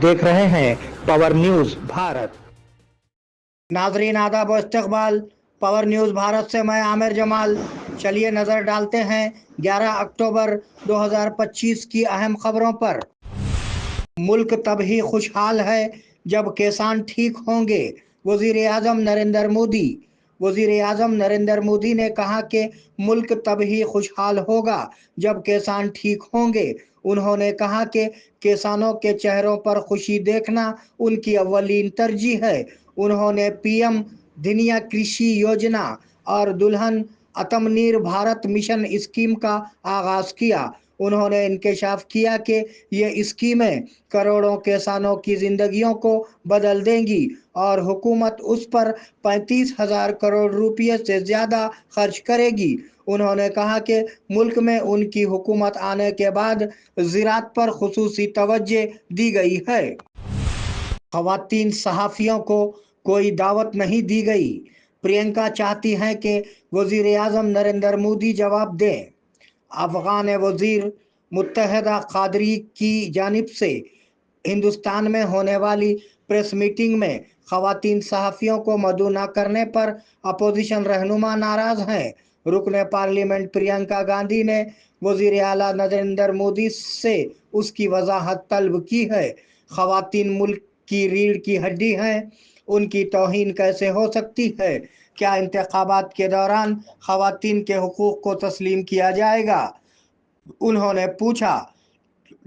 देख रहे हैं पावर न्यूज भारत। नाजरीन आदाब व इस्तकबाल। पावर न्यूज़ भारत से मैं आमिर जमाल। चलिए नज़र डालते हैं 11 अक्टूबर 2025 की अहम खबरों पर। मुल्क तभी खुशहाल है जब किसान ठीक होंगे, वज़ीर-ए-आज़म नरेंद्र मोदी। वज़ीर-ए-आज़म नरेंद्र मोदी ने कहा कि मुल्क तभी खुशहाल होगा जब किसान ठीक होंगे। उन्होंने कहा कि किसानों के चेहरों पर खुशी देखना उनकी अव्वलीन तरजीह है। उन्होंने पीएम दिनिया कृषि योजना और दुल्हन आत्मनिर्भर भारत मिशन स्कीम का आगाज़ किया। उन्होंने इंकशाफ किया कि ये स्कीमें करोड़ों किसानों की ज़िंदगियों को बदल देंगी और हुकूमत उस पर 35,000 करोड़ रुपये से ज़्यादा खर्च करेगी। उन्होंने कहा कि मुल्क में उनकी हुकूमत आने के बाद ज़राअत पर खुसूसी तवज्जो दी गई है। ख़वातीन सहाफ़ियों को कोई दावत नहीं दी गई। प्रियंका चाहती हैं कि वज़ीर-ए-आज़म नरेंद्र मोदी जवाब दें। अफ़गान वज़ीर मुत्तहदा क़ादरी की जानिब से हिंदुस्तान में होने वाली प्रेस मीटिंग में ख़वातीन सहाफ़ियों को मदऊ न करने पर अपोजिशन रहनुमा नाराज़ हैं। रुकन पार्लियामेंट प्रियंका गांधी ने वज़ीर आला नरेंद्र मोदी से उसकी वजाहत तलब की है। ख़वातीन मुल्क की रीढ़ की हड्डी हैं, उनकी तौहीन कैसे हो सकती है? क्या इंतखाबात के दौरान ख़वातीन के हुकूक़ को तस्लीम किया जाएगा? उन्होंने पूछा।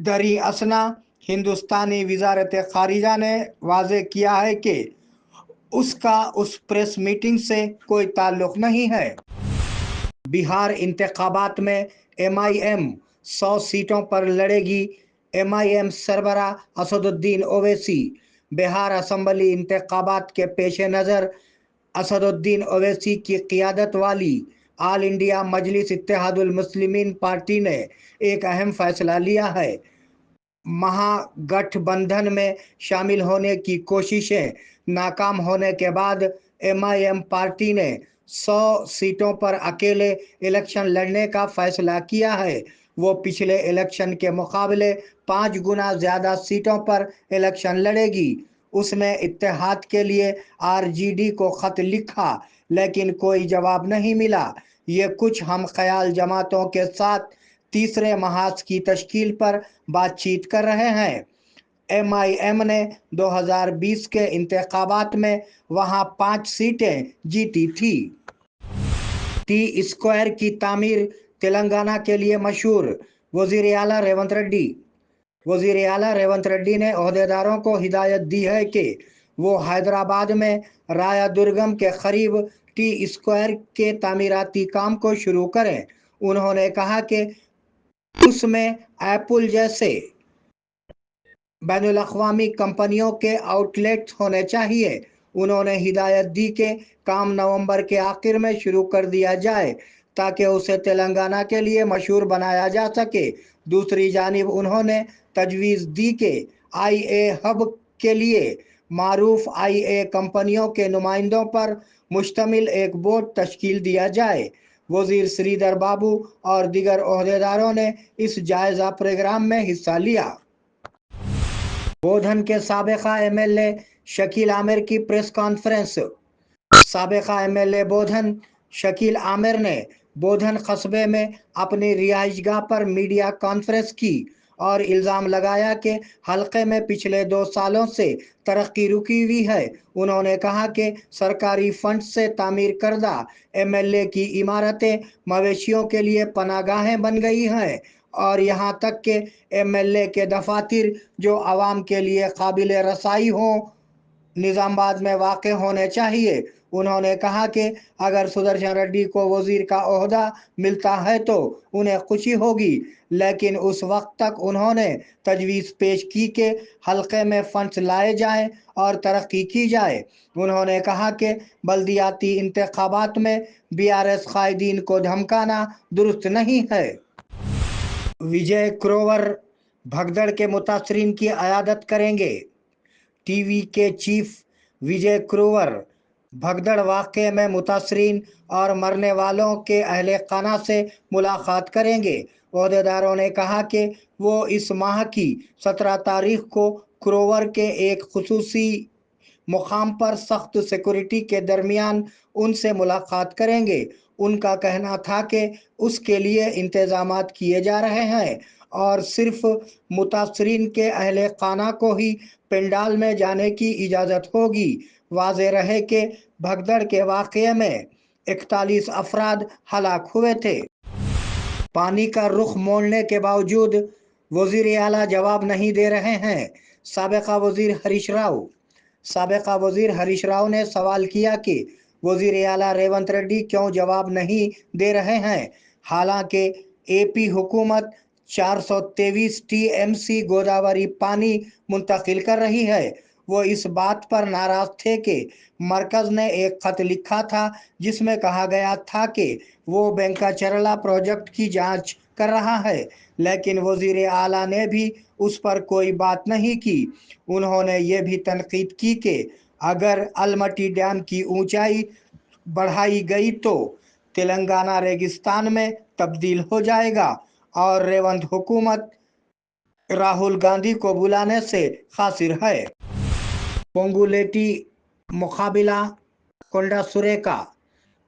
दरी असना हिंदुस्तानी वज़ारत ख़ारिजा ने वाज़े किया है कि उसका उस प्रेस मीटिंग से कोई ताल्लुक़ नहीं है। बिहार इंतखाबात में MIM 100 सीटों पर लड़ेगी। MIM सरबरा असदुद्दीन ओवैसी। बिहार असम्बली इंतखाबात के पेश नज़र असदुद्दीन ओवैसी की क़ियादत वाली ऑल इंडिया मजलिस इत्तेहादुल मुस्लिमीन पार्टी ने एक अहम फैसला लिया है। महागठबंधन में शामिल होने की कोशिशें नाकाम होने के बाद MIM पार्टी ने 100 सीटों पर अकेले इलेक्शन लड़ने का फैसला किया है। वो पिछले इलेक्शन के मुकाबले 5 गुना ज़्यादा सीटों पर इलेक्शन लड़ेगी। उसने इत्तेहाद के लिए RJD को ख़त लिखा, लेकिन कोई जवाब नहीं मिला। ये कुछ हम ख्याल जमातों के साथ तीसरे महाज की तश्कील पर बातचीत कर रहे हैं। MIM ने 2020 के इंतखाबात में वहां 5 सीटें जीती थी। T-स्क्वायर की तामीर तेलंगाना के लिए मशहूर। वज़ीर आला रेवंत रेड्डी। वज़ीर आला रेवंत रेड्डी ने ओहदेदारों को हिदायत दी है कि वो हैदराबाद में राया दुर्गम के करीब T-स्क्वायर के तामीराती काम को शुरू करें। उन्होंने कहा कि उसमें एप्पल जैसे बैनुल-अक़वामी कंपनियों के आउटलेट्स होने चाहिए। उन्होंने हिदायत दी कि काम नवंबर के आखिर में शुरू कर दिया जाए ताकि उसे तेलंगाना के लिए मशहूर बनाया जा सके। दूसरी जानिब उन्होंने तजवीज़ दी कि IA हब के लिए मारूफ IA कंपनियों के नुमाइंदों पर मुश्तमिल एक बोर्ड तश्कील दिया जाए। वज़ीर श्रीधर बाबू और दीगर ओहदेदारों ने इस जायज़ा प्रोग्राम में हिस्सा लिया। बोधन के साबिक़ा MLA शकील आमिर की प्रेस कॉन्फ्रेंस। साबिक़ा MLA बोधन शकील आमिर ने बोधन कस्बे में अपनी रिहाइशगाह पर मीडिया कॉन्फ्रेंस की और इल्ज़ाम लगाया कि हल्के में पिछले 2 सालों से तरक्की रुकी हुई है। उन्होंने कहा कि सरकारी फंड से तामीर करदा MLA की इमारतें मवेशियों के लिए पनागाहें बन गई हैं और यहाँ तक कि MLA के दफातर जो आवाम के लिए काबिल रसाई हों, निज़ामाबाद में वाक़ होने चाहिए। उन्होंने कहा कि अगर सुदर्शन रेड्डी को वज़ीर का ओहदा मिलता है तो उन्हें खुशी होगी, लेकिन उस वक्त तक उन्होंने तजवीज़ पेश की कि हल्के में फंड्स लाए जाएं और तरक्की की जाए। उन्होंने कहा कि बल्दियाती इंतखाबात में BRS कायदीन को धमकाना दुरुस्त नहीं है। विजय क्रोवर भगदड़ के मुतासरीन की अयादत करेंगे। टीवी के चीफ विजय क्रोवर भगदड़ वाक़े में मुतासरीन और मरने वालों के अहले खाना से मुलाकात करेंगे। ओहदेदारों ने कहा कि वो इस माह की 17 तारीख को क्रोवर के एक खुसूसी मुकाम पर सख्त सिक्योरिटी के दरमियान उनसे मुलाकात करेंगे। उनका कहना था कि उसके लिए इंतजामात किए जा रहे हैं और सिर्फ मुतासरीन के अहले खाना को ही पंडाल में जाने की इजाज़त होगी। वाज़ेह रहे कि भगदड़ के वाक़ये में 41 अफराद हलाक हुए थे। पानी का रुख मोड़ने के बावजूद वज़ीर आला जवाब नहीं दे रहे हैं। साबिक़ा वज़ीर हरीश राव ने सवाल किया कि वज़ीर आला रेवंत रेड्डी क्यों जवाब नहीं दे रहे हैं। हालांकि एपी हुकूमत 423 टीएमसी गोदावरी पानी मुंतकिल कर रही है। वो इस बात पर नाराज थे कि मरकज़ ने एक ख़त लिखा था जिसमें कहा गया था कि वो बैंकाचरला प्रोजेक्ट की जांच कर रहा है, लेकिन वज़ीर आला ने भी उस पर कोई बात नहीं की। उन्होंने ये भी तनकीद की कि अगर अलमटी डैम की ऊंचाई बढ़ाई गई तो तेलंगाना रेगिस्तान में तब्दील हो जाएगा और रेवंत हुकूमत राहुल गांधी को बुलाने से खासिर है। पोंगुलेटी मुकाबिला कोंडा सुरेका।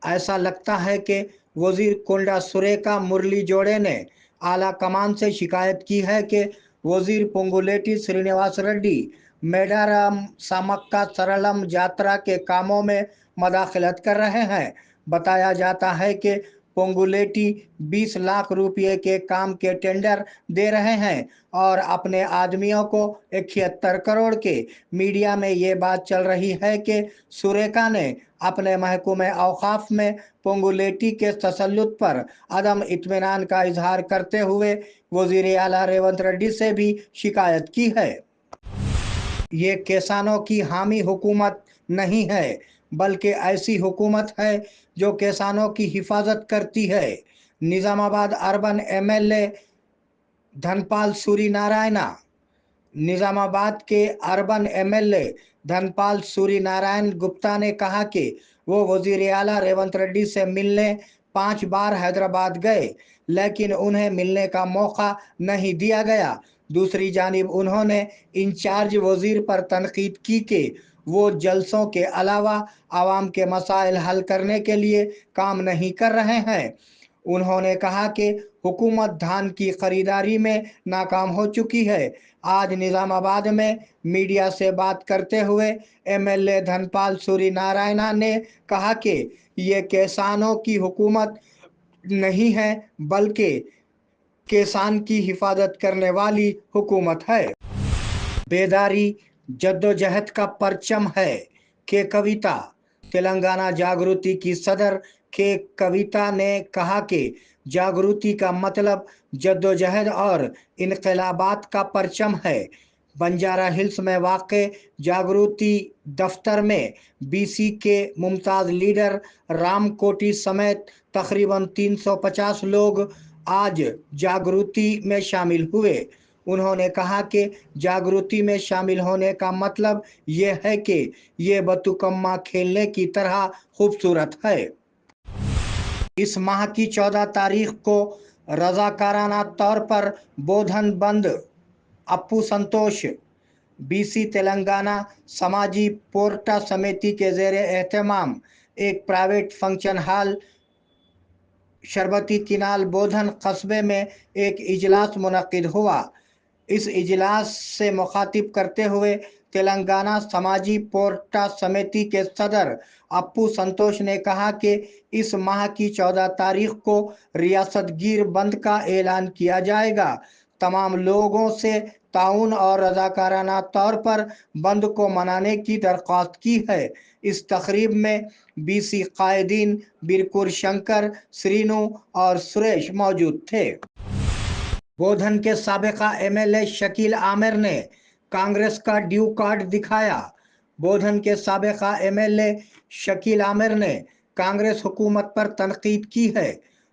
ऐसा लगता है कि वजीर कोंडा सुरेका मुरली जोड़े ने आला कमान से शिकायत की है कि वजीर पोंगुलेटी श्रीनिवास रेड्डी मेडारम सामक्का सरलम यात्रा के कामों में मदाखलत कर रहे हैं। बताया जाता है कि पोंगुलेटी 20 लाख रुपये के काम के टेंडर दे रहे हैं और अपने आदमियों को 71 करोड़ के। मीडिया में ये बात चल रही है कि सुरेका ने अपने महकूमे औकाफ में पोंगुलेटी के तसल्लुत पर अदम इत्मीनान का इजहार करते हुए वजीर आला रेवंत रेड्डी से भी शिकायत की है। ये किसानों की हामी हुकूमत नहीं है, बल्कि ऐसी हुकूमत है जो किसानों की हिफाजत करती है। Nizamabad urban MLA Dhanpal Suryanarayana. निजामाबाद के अर्बन एमएलए धनपाल सूर्यनारायण गुप्ता ने कहा कि वो वजीर आला रेवंत रेड्डी से मिलने 5 बार हैदराबाद गए, लेकिन उन्हें मिलने का मौका नहीं दिया गया। दूसरी जानिब उन्होंने इंचार्ज वजीर पर तनकीद की कि वो जलसों के अलावा आवाम के मसाइल हल करने के लिए काम नहीं कर रहे हैं। उन्होंने कहा कि हुकूमत धान की खरीदारी में नाकाम हो चुकी है। आज निजामाबाद में मीडिया से बात करते हुए एमएलए धनपाल सूर्यनारायण ने कहा कि ये किसानों की हुकूमत नहीं है, बल्कि किसान की हिफाजत करने वाली हुकूमत है। बेदारी जद्दोजहद का परचम है के कविता। तेलंगाना जागृति की सदर के कविता ने कहा कि जागृति का मतलब जद्दोजहद और इनकलाबात का परचम है। बंजारा हिल्स में वाक़े जागृति दफ्तर में बीसी के मुमताज़ लीडर राम कोटी समेत तकरीबन 350 लोग आज जागृति में शामिल हुए। उन्होंने कहा कि जागृति में शामिल होने का मतलब ये है कि ये बतुकम्मा खेलने की तरह खूबसूरत है। इस माह की 14 तारीख को रजाकाराना तौर पर बोधन बंद अप्पू संतोष बीसी तेलंगाना समाजी पोर्टा समिति के ज़ेरे एहतमाम एक प्राइवेट फंक्शन हॉल शरबती किनाल बोधन कस्बे में एक इजलास मुनक्किद हुआ। इस इजलास से मुखातिब करते हुए तेलंगाना समाजी पोर्टा समिति के सदर अप्पू संतोष ने कहा कि इस माह की 14 तारीख को रियासत गिर बंद का ऐलान किया जाएगा। तमाम लोगों से ताउन और रजाकाराना तौर पर बंद को मनाने की दरख्वास्त की है। इस तकरीब में बीसी कायदीन बिरकुर शंकर, श्रीनु और सुरेश मौजूद थे। बोधन के साबिका एमएलए शकील आमिर ने कांग्रेस का ड्यू कार्ड दिखाया। बोधन के साबिका एमएलए शकील आमिर ने कांग्रेस हुकूमत पर तनकीद की है।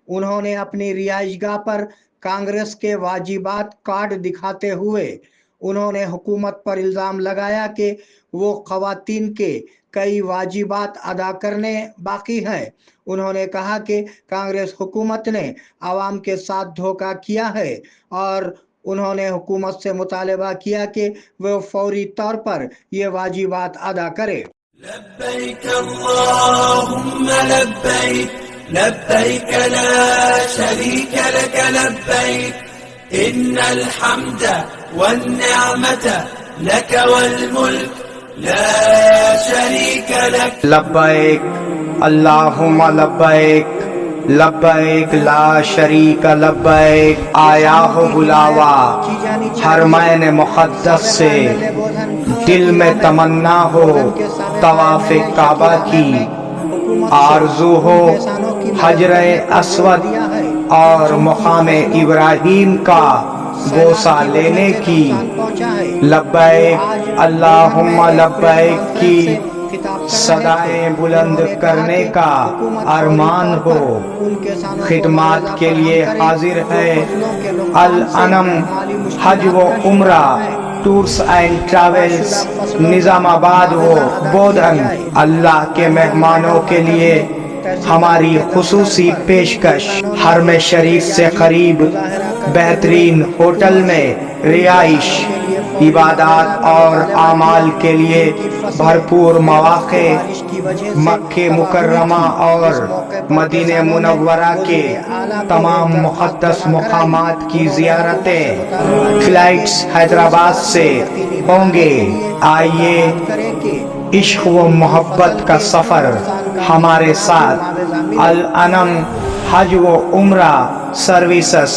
उन्होंने अपनी रिहाइशगाह पर कांग्रेस के वाजिबात कार्ड दिखाते हुए उन्होंने हुकूमत पर इल्ज़ाम लगाया कि वो ख़वातीन के कई वाजिबात अदा करने बाकी हैं। उन्होंने कहा कि कांग्रेस हुकूमत ने आवाम के साथ धोखा किया है और انہوں نے حکومت سے مطالبہ کیا کہ وہ فوری طور پر یہ واجبات ادا کرے۔ لبيك اللهم لبيك لبيك لا شريك لك لبيك إن الحمد والنعمة لك والملك لا شريك لك لبیک اللہم لبیک لبیک لا شریک لبیک آیا ہو بلاوا حرمین مقدس سے دل میں تمنا ہو طواف کعبہ کی آرزو ہو حجر اسود اور مقام ابراہیم کا بوسہ لینے کی لبیک اللہم لبیک کی صدائیں بلند کرنے کا ارمان ہو خدمات کے لیے حاضر ہے الانم حج و عمرہ ٹورز اینڈ ٹریولز نظام آباد و بودھن۔ اللہ کے مہمانوں کے لیے ہماری خصوصی پیشکش حرم شریف سے قریب بہترین ہوٹل میں رہائش، عبادات اور اعمال کے لیے بھرپور مواقع، مکہ مکرمہ اور مدینہ منورہ کے تمام مقدس مقامات کی زیارتیں، فلائٹس حیدرآباد سے ہوں گے۔ آئیے عشق و محبت کا سفر ہمارے ساتھ الانم حج و عمرہ سروسز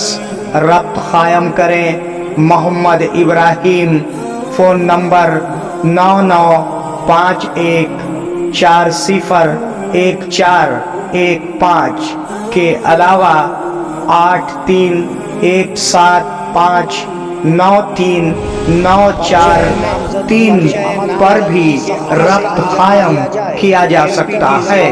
ربط قائم کریں۔ محمد ابراہیم، فون نمبر 9951401415 کے علاوہ 8317593943 پر بھی ربط قائم کیا جا سکتا ہے۔